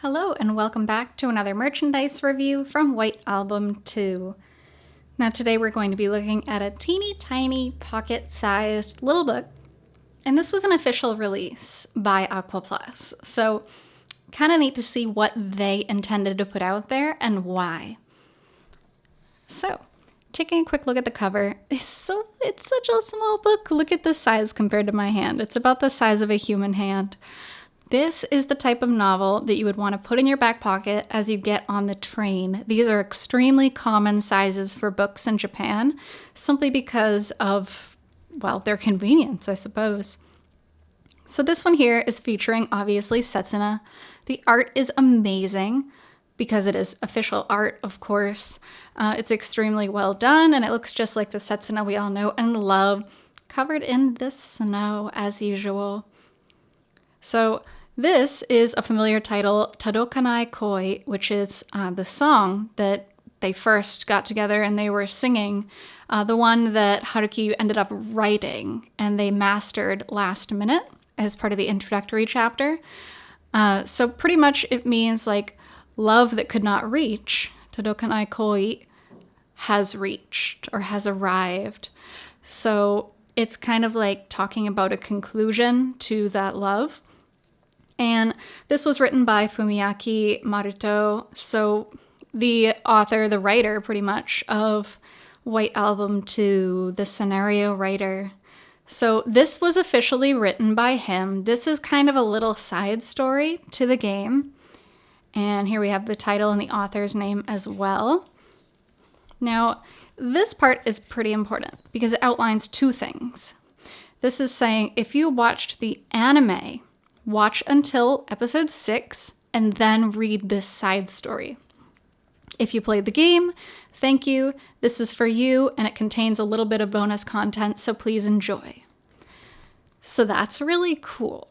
Hello and welcome back to another merchandise review from White Album 2. Now today we're going to be looking at a teeny tiny pocket-sized little book, and this was an official release by Aqua Plus, so kind of neat to see what they intended to put out there and why. So, taking a quick look at the cover, it's such a small book. Look at the size compared to my hand. It's about the size of a human hand. This is the type of novel that you would want to put in your back pocket as you get on the train. These are extremely common sizes for books in Japan, simply because of, well, their convenience, I suppose. So this one here is featuring, obviously, Setsuna. The art is amazing, because it is official art, of course. It's extremely well done, and it looks just like the Setsuna we all know and love, covered in the snow, as usual. So this is a familiar title, Todokanai Koi, which is the song that they first got together and they were singing, the one that Haruki ended up writing and they mastered last minute as part of the introductory chapter. So pretty much it means like love that could not reach, Todokanai Koi, has reached or has arrived. So it's kind of like talking about a conclusion to that love. And this was written by Fumiaki Maruto, so the author, the writer pretty much of White Album 2, the scenario writer. So this was officially written by him. This is kind of a little side story to the game. And here we have the title and the author's name as well. Now, this part is pretty important because it outlines two things. This is saying if you watched the anime, watch until episode 6 and then read this side story. If you played the game, thank you. This is for you and it contains a little bit of bonus content, so please enjoy. So that's really cool.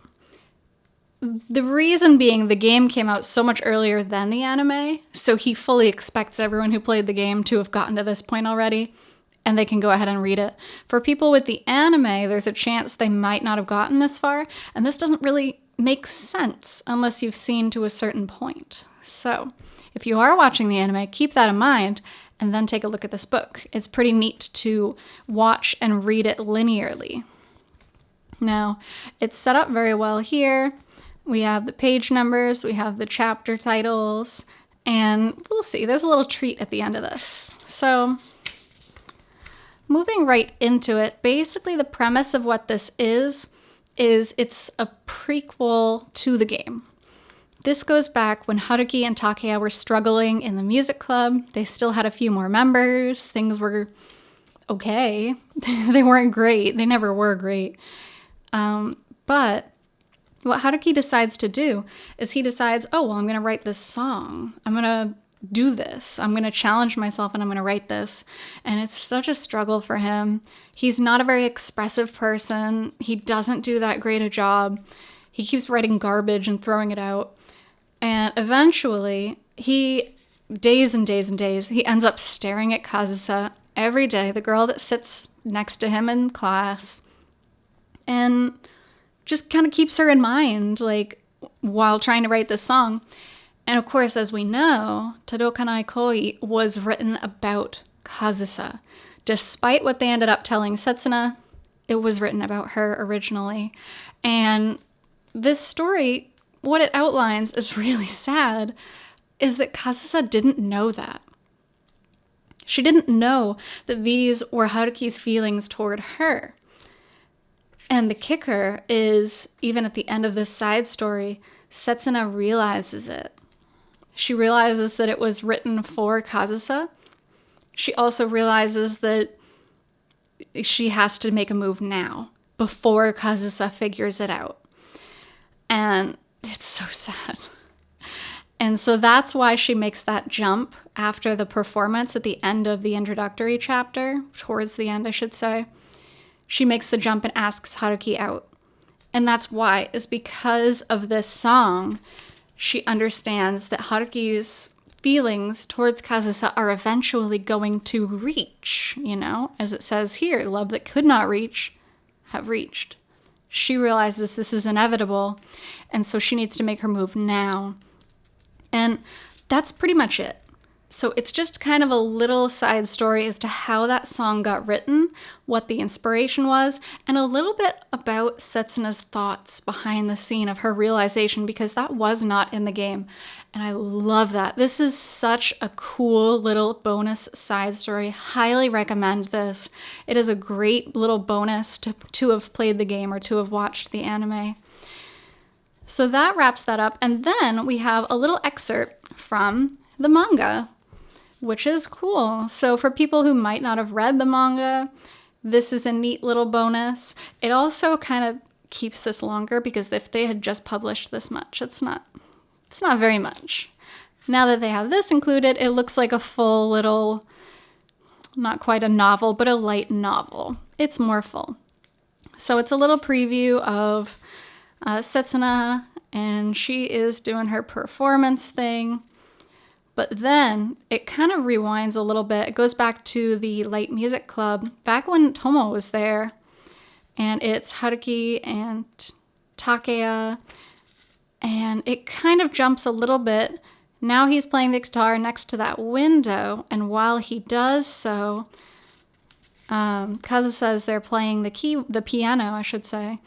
The reason being the game came out so much earlier than the anime, so he fully expects everyone who played the game to have gotten to this point already, and they can go ahead and read it. For people with the anime, there's a chance they might not have gotten this far, and this doesn't really make sense unless you've seen to a certain point. So, if you are watching the anime, keep that in mind, and then take a look at this book. It's pretty neat to watch and read it linearly. Now, it's set up very well here. We have the page numbers, we have the chapter titles, and we'll see. There's a little treat at the end of this. So, moving right into it, basically the premise of what this is it's a prequel to the game. This goes back when Haruki and Takeya were struggling in the music club. They still had a few more members. Things were okay. They weren't great. They never were great. But what Haruki decides to do is he decides, oh, well, I'm going to write this song. I'm going to do this. I'm going to challenge myself and I'm going to write this. And it's such a struggle for him. He's not a very expressive person. He doesn't do that great a job. He keeps writing garbage and throwing it out. And eventually, days and days and days, he ends up staring at Kazusa every day, the girl that sits next to him in class, and just kind of keeps her in mind, like, while trying to write this song. And of course, as we know, Todokanai Koi was written about Kazusa. Despite what they ended up telling Setsuna, it was written about her originally. And this story, what it outlines is really sad, is that Kazusa didn't know that. She didn't know that these were Haruki's feelings toward her. And the kicker is, even at the end of this side story, Setsuna realizes it. She realizes that it was written for Kazusa. She also realizes that she has to make a move now, before Kazusa figures it out. And it's so sad. And so that's why she makes that jump after the performance at the end of the introductory chapter, towards the end, I should say. She makes the jump and asks Haruki out. And that's why, is because of this song, she understands that Haruki's feelings towards Kazusa are eventually going to reach, as it says here, love that could not reach, have reached. She realizes this is inevitable, and so she needs to make her move now. And that's pretty much it. So it's just kind of a little side story as to how that song got written, what the inspiration was, and a little bit about Setsuna's thoughts behind the scene of her realization, because that was not in the game. And I love that. This is such a cool little bonus side story. Highly recommend this. It is a great little bonus to have played the game or to have watched the anime. So that wraps that up. And then we have a little excerpt from the manga, which is cool. So for people who might not have read the manga, this is a neat little bonus. It also kind of keeps this longer, because if they had just published this much, it's not very much. Now that they have this included, it looks like a full little, not quite a novel, but a light novel. It's more full. So it's a little preview of Setsuna, and she is doing her performance thing. But then it kind of rewinds a little bit. It goes back to the light music club back when Tomo was there. And it's Haruki and Takeya. And it kind of jumps a little bit. Now he's playing the guitar next to that window. And while he does so, Kazu says they're playing the piano, I should say.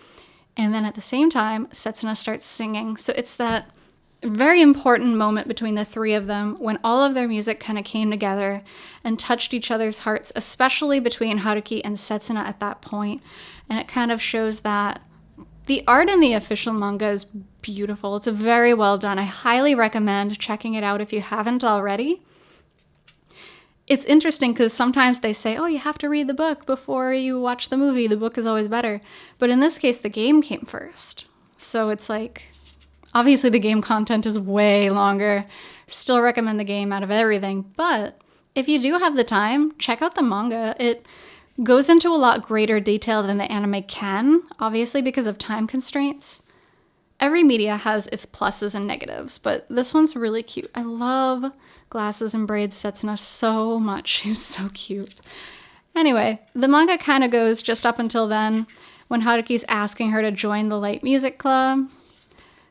And then at the same time, Setsuna starts singing. So it's that very important moment between the three of them when all of their music kind of came together and touched each other's hearts, especially between Haruki and Setsuna at that point. And it kind of shows that the art in the official manga is beautiful. It's very well done. I highly recommend checking it out if you haven't already. It's interesting because sometimes they say, oh, you have to read the book before you watch the movie. The book is always better. But in this case, the game came first. So it's like, obviously the game content is way longer. Still recommend the game out of everything. But if you do have the time, check out the manga. It goes into a lot greater detail than the anime can, obviously because of time constraints. Every media has its pluses and negatives, but this one's really cute. I love glasses and braids Setsuna so much. She's so cute. Anyway, the manga kind of goes just up until then, when Haruki's asking her to join the light music club.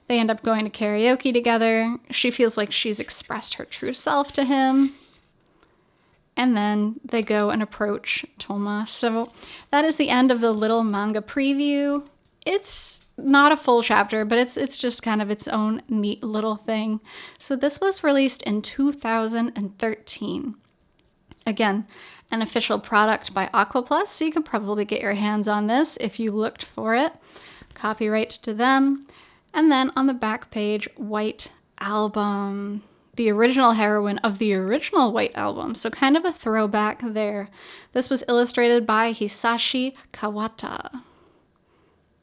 They end up going to karaoke together. She feels like she's expressed her true self to him. And then they go and approach Toma. So that is the end of the little manga preview. It's not a full chapter, but it's just kind of its own neat little thing. So this was released in 2013. Again, an official product by Aqua Plus, so you could probably get your hands on this if you looked for it. Copyright to them. And then on the back page, White Album. The original heroine of the original White Album, so kind of a throwback there. This was illustrated by Hisashi Kawata.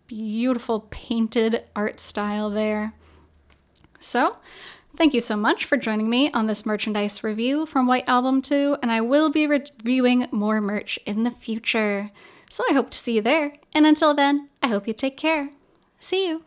Beautiful painted art style there. So, thank you so much for joining me on this merchandise review from White Album 2, and I will be reviewing more merch in the future. So I hope to see you there, and until then, I hope you take care. See you!